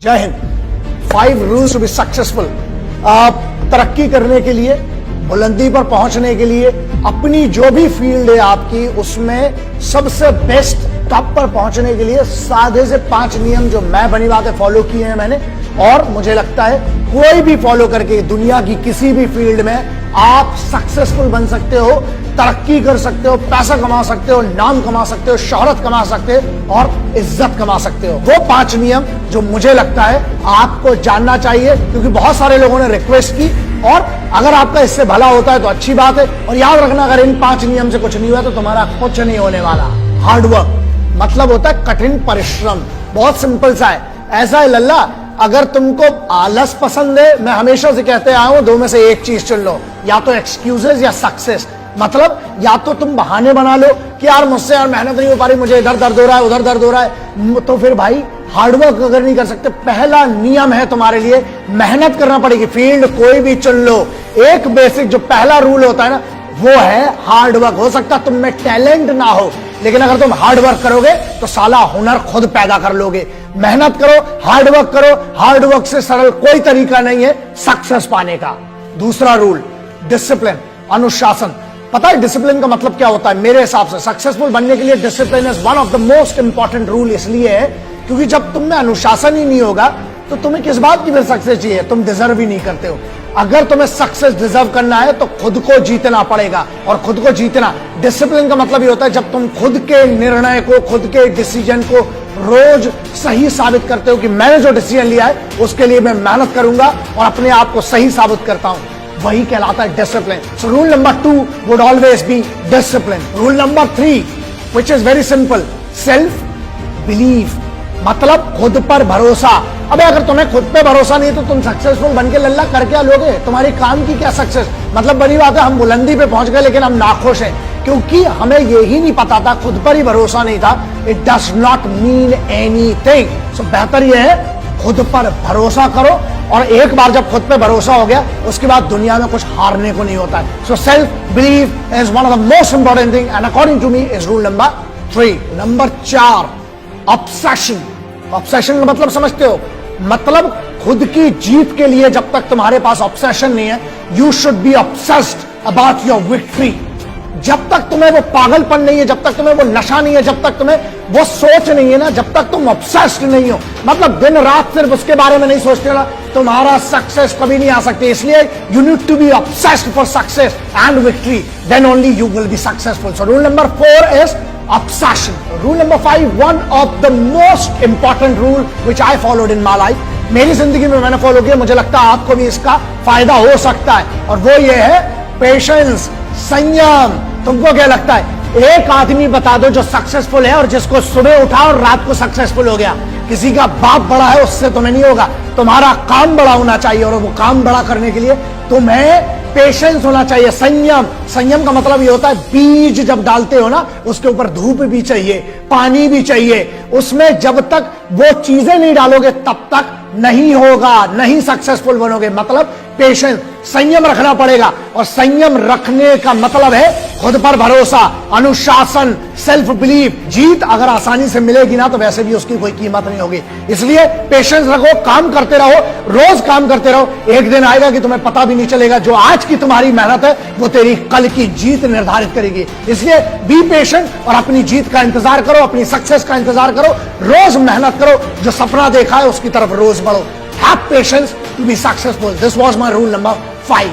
जय हिंद। 5 rules to be successful. तरक्की करने के लिए, बुलंदी पर पहुंचने के लिए, अपनी जो भी फील्ड है आपकी उसमें सबसे बेस्ट टॉप पर पहुंचने के लिए साधे से 5 नियम जो मैं बनी बातें फॉलो किए हैं मैंने, और मुझे लगता है कोई भी फॉलो करके दुनिया की किसी भी फील्ड में आप सक्सेसफुल बन सकते हो, तरक्की कर सकते हो, पैसा कमा सकते हो, नाम कमा सकते हो, शोहरत कमा सकते हो और इज्जत कमा सकते हो। वो 5 नियम जो मुझे लगता है आपको जानना चाहिए, क्योंकि बहुत सारे लोगों ने रिक्वेस्ट की, और अगर आपका इससे भला होता है तो अच्छी बात है। और याद रखना, अगर इन 5 नियम से कुछ नहीं हुआ तो तुम्हारा कुछ नहीं होने वाला। हार्डवर्क मतलब होता है कठिन परिश्रम। बहुत सिंपल सा है, ऐसा है लल्ला, अगर तुमको आलस पसंद है, मैं हमेशा से कहते आया हूं, 2 में से एक चीज चुन लो, या तो एक्सक्यूजेस या सक्सेस। मतलब या तो तुम बहाने बना लो कि यार मुझसे यार मेहनत नहीं हो पा रही, मुझे इधर दर्द हो रहा है, उधर दर्द हो रहा है, तो फिर भाई हार्डवर्क अगर नहीं कर सकते, पहला नियम है तुम्हारे लिए, मेहनत करना पड़ेगी। फील्ड कोई भी चुन लो, एक बेसिक जो पहला रूल होता है ना, वो है हार्डवर्क। हो सकता तुम में टैलेंट ना हो, लेकिन अगर तुम हार्डवर्क करोगे तो साला हुनर खुद पैदा कर लोगे। मेहनत करो, हार्डवर्क करो, हार्डवर्क से सरल कोई तरीका नहीं है सक्सेस पाने का। दूसरा रूल, डिसिप्लिन, अनुशासन। पता है डिसिप्लिन का मतलब क्या होता है? मेरे हिसाब से सक्सेसफुल बनने के लिए discipline is one of the most important rule. इसलिए है क्योंकि जब तुम में अनुशासन ही नहीं होगा तो तुम्हें किस बात की फिर सक्सेस चाहिए? तुम डिजर्व ही नहीं करते हो। अगर तुम्हें सक्सेस डिजर्व करना है तो खुद को जीतना पड़ेगा, और खुद को जीतना, डिसिप्लिन का मतलब ये होता है जब तुम खुद के निर्णय को, खुद के डिसीजन को रोज सही साबित करते हो कि मैंने जो डिसीजन लिया है उसके लिए मैं मेहनत करूंगा और अपने आप को सही साबित करता हूं, वही कहलाता है discipline. So rule number 2 would always be discipline. Rule number 3 which is very simple, self believe, मतलब खुद पर भरोसा। अबे अगर तुम्हें खुद पे भरोसा नहीं है तो तुम सक्सेसफुल बन के लल्ला कर क्या लोगे? तुम्हारी काम की क्या सक्सेस? मतलब बड़ी बात है, हम बुलंदी पे पहुंच गए लेकिन हम नाखुश हैं क्योंकि हमें यही नहीं पता था, खुद पर ही भरोसा नहीं था। It does not mean anything. So बेहतर यह है खुद पर भरोसा करो, और एक बार जब खुद पे भरोसा हो गया उसके बाद दुनिया में कुछ हारने को नहीं होता है। So self believe is one of the most important thing and according to me is rule number 3। Number 4, obsession. Obsession का मतलब समझते हो? मतलब खुद की जीत के लिए जब तक तुम्हारे पास ऑब्सेशन नहीं है, you should be obsessed about your victory. जब तक तुम्हें वो पागलपन नहीं है, जब तक तुम्हें वो नशा नहीं है, जब तक तुम्हें वो सोच नहीं है ना, जब तक तुम ऑब्सेस्ड नहीं हो, मतलब दिन रात सिर्फ उसके बारे में नहीं सोचते ना, तुम्हारा सक्सेस कभी नहीं आ सकती। इसलिए you need to be obsessed for success and victory, then only you will be successful. So rule number 4 is obsession. Rule number 5, one of the most important rule which I followed in my life. मेरी जिंदगी में मैंने follow किया, मुझे लगता है आपको भी इसका फायदा हो सकता है, और वो ये है पेशेंस, संयम। तुमको क्या लगता है? एक आदमी बता दो जो सक्सेसफुल है और जिसको सुबह उठा और रात को सक्सेसफुल हो गया। किसी का बाप बड़ा है उससे तुम्हें नहीं होगा, तुम्हारा काम बड़ा होना चाहिए, और वो काम बड़ा करने के लिए तुम्हें पेशेंस होना चाहिए, संयम। संयम का मतलब ये होता है बीज जब डालते हो ना, उसके ऊपर धूप भी चाहिए, पानी भी चाहिए, उसमें जब तक वो चीजें नहीं डालोगे तब तक नहीं होगा, नहीं सक्सेसफुल बनोगे। मतलब पेशेंस, संयम रखना पड़ेगा, और संयम रखने का मतलब है खुद पर भरोसा, अनुशासन, सेल्फ बिलीव। जीत अगर आसानी से मिलेगी ना तो वैसे भी उसकी कोई कीमत नहीं होगी। इसलिए पेशेंस रखो, काम करते रहो, रोज काम करते रहो। एक दिन आएगा कि तुम्हें पता भी नहीं चलेगा, जो आज की तुम्हारी मेहनत है वो तेरी कल की जीत निर्धारित करेगी। इसलिए बी पेशेंट और अपनी जीत का इंतजार करो, अपनी सक्सेस का इंतजार करो, रोज मेहनत करो, जो सपना देखा है उसकी तरफ रोज बढ़ो। Have patience to be successful. This was my rule number 5।